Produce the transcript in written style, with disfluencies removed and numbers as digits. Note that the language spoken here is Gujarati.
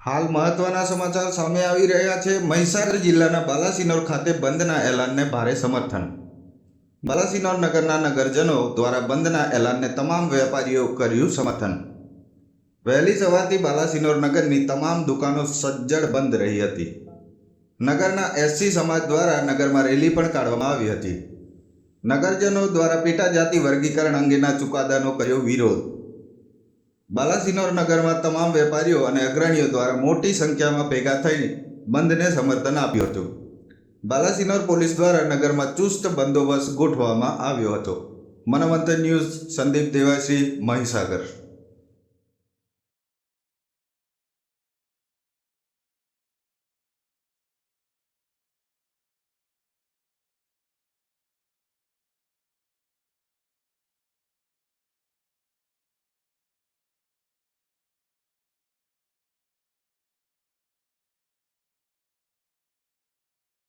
હાલ મહત્વના સમાચાર સામે આવી રહ્યા છે। મહીસાગર જિલ્લાના બાલાસિનોર ખાતે બંધના એલાનને ભારે સમર્થન। બાલાસિનોર નગરના નગરજનો દ્વારા બંધના એલાનને તમામ વેપારીઓ કર્યું સમર્થન। વહેલી સવારથી બાલાસિનોર નગરની તમામ દુકાનો સજ્જડ બંધ રહી હતી। નગરના એસસી સમાજ દ્વારા નગરમાં રેલી પણ કાઢવામાં આવી હતી। નગરજનો દ્વારા પેટા જાતિ વર્ગીકરણ અંગેના ચુકાદાનો કર્યો વિરોધ। બાલાસિનોર નગરમાં તમામ વેપારીઓ અને અગ્રણીઓ દ્વારા મોટી સંખ્યામાં ભેગા થઈ બંધને સમર્થન આપ્યું હતું। બાલાસિનોર પોલીસ દ્વારા નગરમાં ચુસ્ત બંદોબસ્ત ગોઠવવામાં આવ્યો હતો। મનોમંથન ન્યૂઝ, સંદીપ દેવાશ્રી, મહીસાગર।